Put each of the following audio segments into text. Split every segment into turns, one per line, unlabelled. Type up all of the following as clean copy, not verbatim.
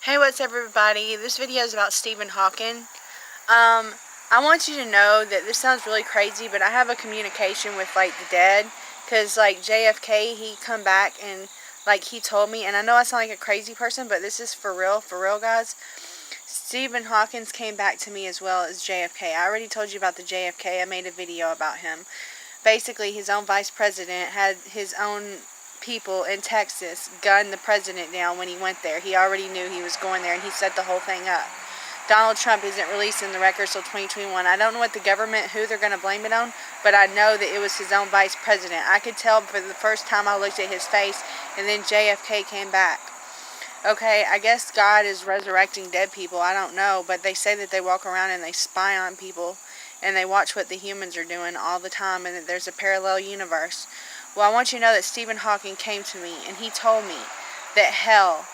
Hey, what's up, everybody? This video is about Stephen Hawking. I want you to know that this sounds really crazy, but I have a communication with, like, the dead. Because, like, JFK, he come back and, like, he told me, and I know I sound like a crazy person, but this is for real, guys. Stephen Hawkins came back to me as well as JFK. I already told you about the JFK. I made a video about him. Basically, his own vice president had his own people in Texas gun the president down when he went there. He already knew he was going there, and he set the whole thing up. Donald Trump isn't releasing the records till 2021. I don't know what the government, who they're going to blame it on, but I know that it was his own vice president. I could tell for the first time I looked at his face, and then JFK came back. Okay, I guess God is resurrecting dead people. I don't know, but they say that they walk around and they spy on people, and they watch what the humans are doing all the time, and that there's a parallel universe. Well, I want you to know that Stephen Hawking came to me, and he told me that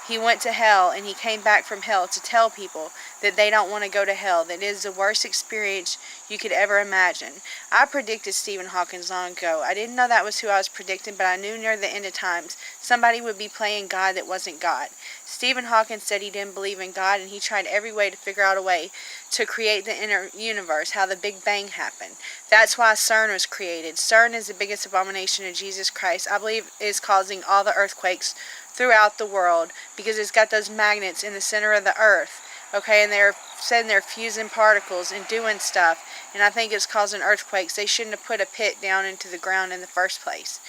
he went to hell, and he came back from hell to tell people that they don't want to go to hell, that it is the worst experience you could ever imagine. I predicted Stephen Hawking long ago. I didn't know that was who I was predicting, but I knew near the end of times somebody would be playing God that wasn't God. Stephen Hawking said he didn't believe in God, and he tried every way to figure out a way to create the inner universe, how the Big Bang happened. That's why CERN was created. CERN is the biggest abomination of Jesus Christ. I believe is causing all the earthquakes throughout the world because it's got those magnets in the center of the earth. Okay, and they're saying they're fusing particles and doing stuff, and I think it's causing earthquakes. They shouldn't have put a pit down into the ground in the first place.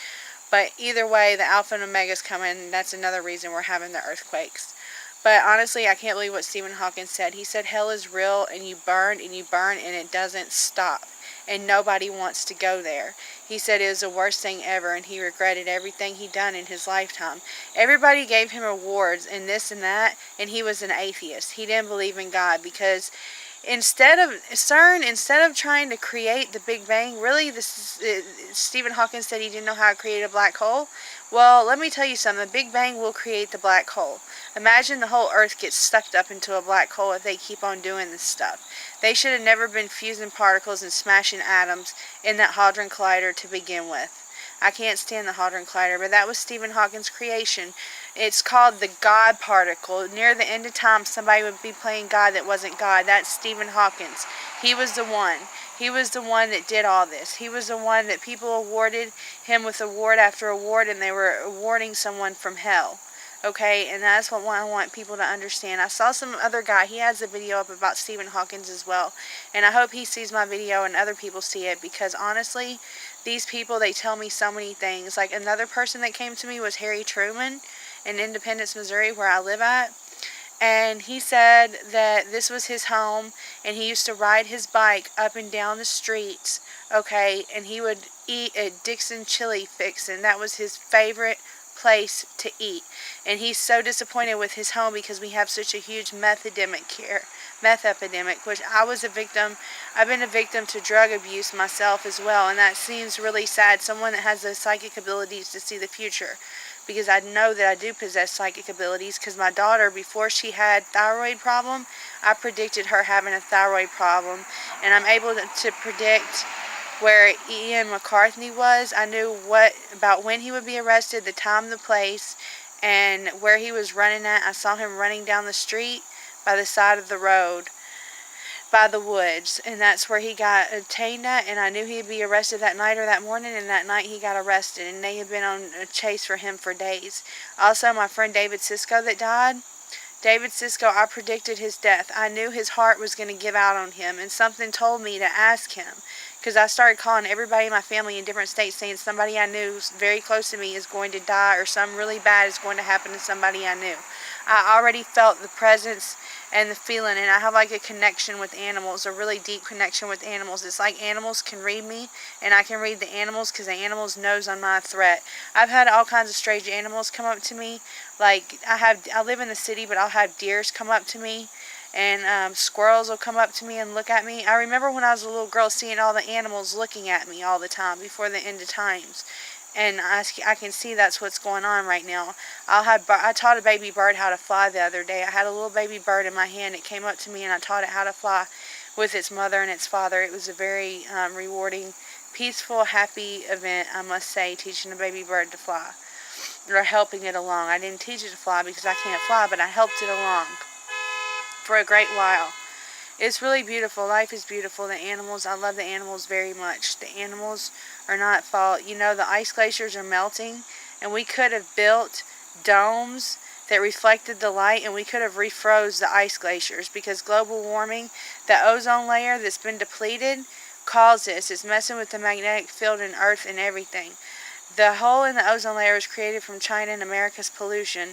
But either way, the Alpha and Omega is coming, and that's another reason we're having the earthquakes. But honestly, I can't believe what Stephen Hawking said. He said hell is real, and you burn, and it doesn't stop. And nobody wants to go there. He said it was the worst thing ever, and he regretted everything he'd done in his lifetime. Everybody gave him awards and this and that, and he was an atheist. He didn't believe in God because instead of trying to create the Big Bang, really, Stephen Hawking said he didn't know how to create a black hole. Well, let me tell you something. The Big Bang will create the black hole. Imagine the whole Earth gets sucked up into a black hole if they keep on doing this stuff. They should have never been fusing particles and smashing atoms in that Hadron Collider to begin with. I can't stand the Hadron Collider, but that was Stephen Hawking's creation. It's called the God particle. Near the end of time, somebody would be playing God that wasn't God. That's Stephen Hawking. He was the one. He was the one that did all this. He was the one that people awarded him with award after award, and they were awarding someone from hell. Okay, and that's what I want people to understand. I saw some other guy, he has a video up about Stephen Hawking as well, and I hope he sees my video and other people see it, because honestly, these people, they tell me so many things. Like, another person that came to me was Harry Truman in Independence, Missouri, where I live at, and he said that this was his home, and he used to ride his bike up and down the streets, okay, and he would eat at Dixon Chili Fixin'. That was his favorite place to eat, and he's so disappointed with his home because we have such a huge meth epidemic, which I was a victim. I've been a victim to drug abuse myself as well, and that seems really sad. Someone that has the psychic abilities to see the future, because I know that I do possess psychic abilities, because my daughter, before she had thyroid problem, I predicted her having a thyroid problem, and I'm able to predict where Ian McCarthy was. I knew about when he would be arrested, the time, the place, and where he was running at. I saw him running down the street by the side of the road, by the woods, and that's where he got obtained at, and I knew he'd be arrested that night or that morning, and that night he got arrested, and they had been on a chase for him for days. Also, my friend David Sisko that died, David Sisko, I predicted his death. I knew his heart was going to give out on him, and something told me to ask him, because I started calling everybody in my family in different states saying somebody I knew very close to me is going to die, or something really bad is going to happen to somebody I knew. I already felt the presence and the feeling, and I have like a connection with animals, a really deep connection with animals. It's like animals can read me, and I can read the animals because the animals knows I'm not a threat. I've had all kinds of strange animals come up to me. Like, I live in the city, but I'll have deers come up to me, and squirrels will come up to me and look at me. I remember when I was a little girl seeing all the animals looking at me all the time before the end of times. And I can see that's what's going on right now. I taught a baby bird how to fly the other day. I had a little baby bird in my hand. It came up to me, and I taught it how to fly with its mother and its father. It was a very rewarding, peaceful, happy event, I must say, teaching a baby bird to fly. or helping it along. I didn't teach it to fly because I can't fly, but I helped it along for a great while. It's really beautiful. Life is beautiful. The animals, I love the animals very much. The animals are not at fault. You know, the ice glaciers are melting, and we could have built domes that reflected the light, and we could have refroze the ice glaciers, because global warming, the ozone layer that's been depleted, caused this. It's messing with the magnetic field in Earth and everything. The hole in the ozone layer was created from China and America's pollution.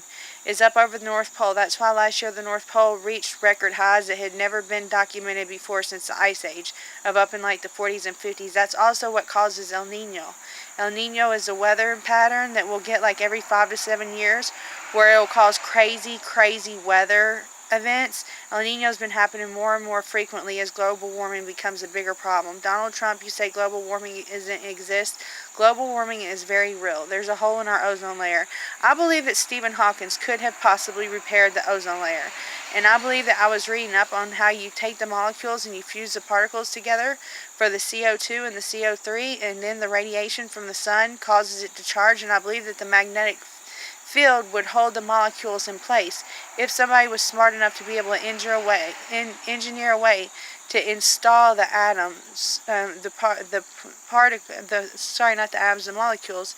Is up over the North Pole. That's why last year the North Pole reached record highs that had never been documented before since the Ice Age, of up in like the 40s and 50s. That's also what causes El Nino. El Nino is a weather pattern that we'll get like every 5 to 7 years, where it will cause crazy, crazy weather events. El Nino's been happening more and more frequently as global warming becomes a bigger problem. Donald Trump, you say global warming doesn't exist. Global warming is very real. There's a hole in our ozone layer. I believe that Stephen Hawkins could have possibly repaired the ozone layer. And I believe that I was reading up on how you take the molecules and you fuse the particles together for the CO2 and the CO3, and then the radiation from the sun causes it to charge, and I believe that the magnetic field would hold the molecules in place. If somebody was smart enough to be able to engineer a way to install the atoms, the molecules,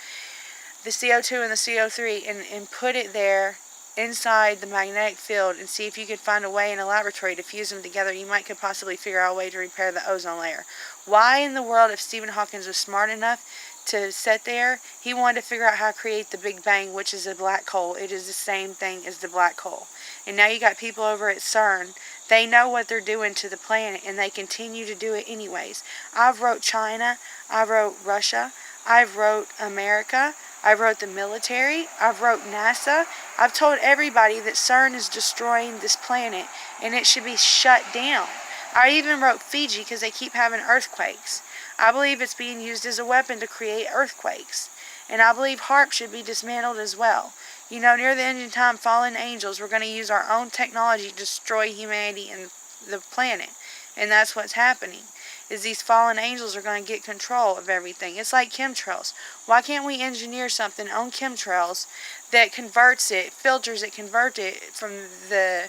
the CO2 and the CO3, and put it there inside the magnetic field, and see if you could find a way in a laboratory to fuse them together, you might could possibly figure out a way to repair the ozone layer. Why in the world, if Stephen Hawking was smart enough to sit there, he wanted to figure out how to create the Big Bang, which is a black hole. It is the same thing as the black hole. And now you got people over at CERN. They know what they're doing to the planet, and they continue to do it anyways. I've wrote China, I've wrote Russia, I've wrote America, I've wrote the military, I've wrote NASA. I've told everybody that CERN is destroying this planet, and it should be shut down. I even wrote Fiji because they keep having earthquakes. I believe it's being used as a weapon to create earthquakes. And I believe HARP should be dismantled as well. You know, near the end of time, fallen angels, we're going to use our own technology to destroy humanity and the planet. And that's what's happening, is these fallen angels are going to get control of everything. It's like chemtrails. Why can't we engineer something on chemtrails that converts it, filters it, convert it from the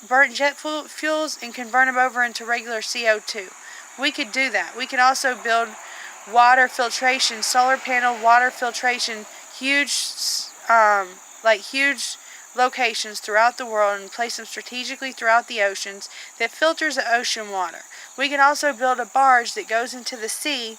burnt jet fuels and convert them over into regular CO2? We could do that. We could also build water filtration, solar panel water filtration, huge locations throughout the world, and place them strategically throughout the oceans that filters the ocean water. We can also build a barge that goes into the sea,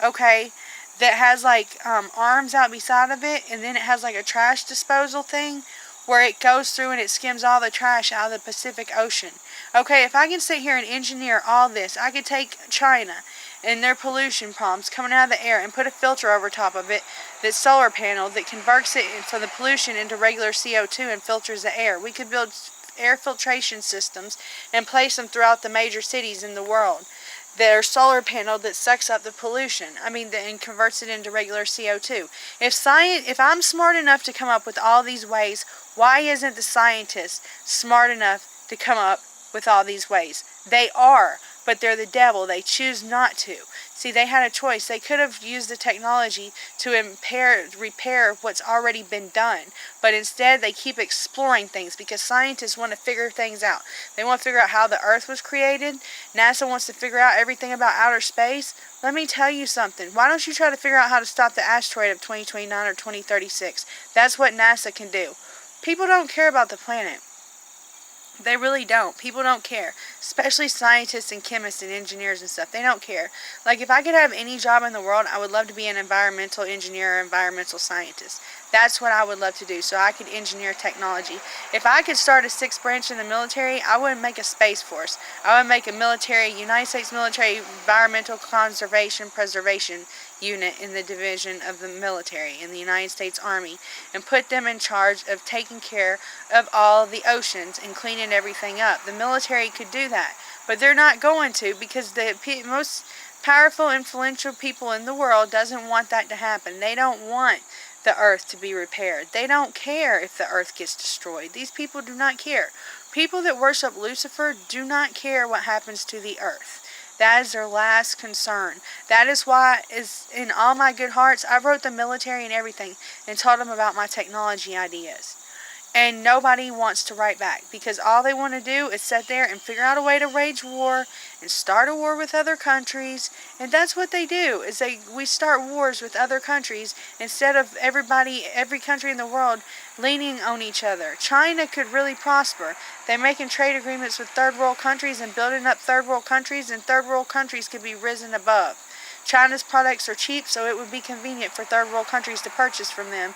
okay, that has like arms out beside of it, and then it has like a trash disposal thing where it goes through and it skims all the trash out of the Pacific Ocean. Okay, if I can sit here and engineer all this, I could take China and their pollution problems coming out of the air and put a filter over top of it, that's solar panel, that converts it from the pollution into regular CO2 and filters the air. We could build air filtration systems and place them throughout the major cities in the world that are solar panel that sucks up the pollution. And converts it into regular CO2. If I'm smart enough to come up with all these ways, why isn't the scientist smart enough to come up with all these ways? They are, but they're the devil. They choose not to. See, they had a choice. They could have used the technology to repair what's already been done, but instead they keep exploring things because scientists want to figure things out. They want to figure out how the Earth was created. NASA wants to figure out everything about outer space. Let me tell you something. Why don't you try to figure out how to stop the asteroid of 2029 or 2036? That's what NASA can do. People don't care about the planet. They really don't. People don't care. Especially scientists and chemists and engineers and stuff. They don't care. Like, if I could have any job in the world, I would love to be an environmental engineer or environmental scientist. That's what I would love to do, so I could engineer technology. If I could start a sixth branch in the military, I would make a space force. I would make a United States military environmental conservation preservation unit in the division of the military in the United States Army, and put them in charge of taking care of all the oceans and cleaning everything up. The military could do that, but they're not going to, because the most powerful, influential people in the world doesn't want that to happen. They don't want the earth to be repaired. They don't care if the earth gets destroyed. These people do not care. People that worship Lucifer do not care what happens to the earth. That is their last concern. That is why, is in all my good hearts, I wrote the military and everything and told them about my technology ideas. And nobody wants to write back because all they want to do is sit there and figure out a way to wage war and start a war with other countries. And that's what they do, is we start wars with other countries instead of every country in the world leaning on each other. China could really prosper. They're making trade agreements with third world countries and building up third world countries, and third world countries could be risen above. China's products are cheap, so it would be convenient for third world countries to purchase from them.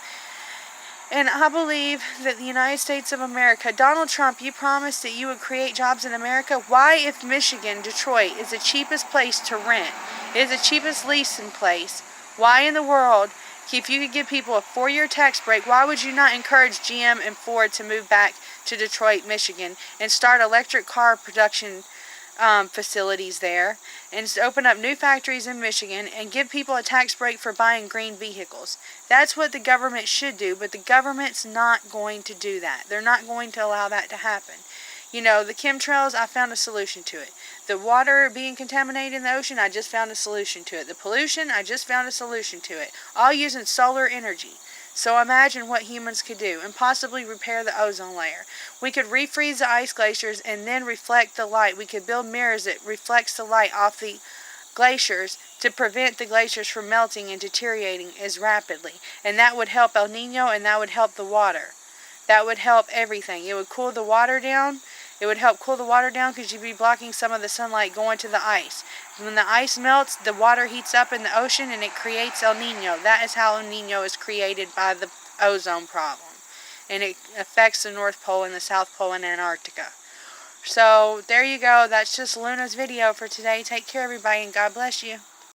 And I believe that the United States of America, Donald Trump, you promised that you would create jobs in America. Why, if Michigan, Detroit, is the cheapest place to rent, is the cheapest leasing place, why in the world, if you could give people a 4-year tax break, why would you not encourage GM and Ford to move back to Detroit, Michigan, and start electric car production facilities there, and open up new factories in Michigan and give people a tax break for buying green vehicles? That's what the government should do, but the government's not going to do that. They're not going to allow that to happen. You know, the chemtrails, I found a solution to it. The water being contaminated in the ocean, I just found a solution to it. The pollution, I just found a solution to it. All using solar energy. So imagine what humans could do, and possibly repair the ozone layer. We could refreeze the ice glaciers and then reflect the light. We could build mirrors that reflects the light off the glaciers to prevent the glaciers from melting and deteriorating as rapidly. And that would help El Nino, and that would help the water. That would help everything. It would cool the water down. It would help cool the water down because you'd be blocking some of the sunlight going to the ice. When the ice melts, the water heats up in the ocean and it creates El Nino. That is how El Nino is created, by the ozone problem. And it affects the North Pole and the South Pole and Antarctica. So there you go. That's just Luna's video for today. Take care, everybody, and God bless you.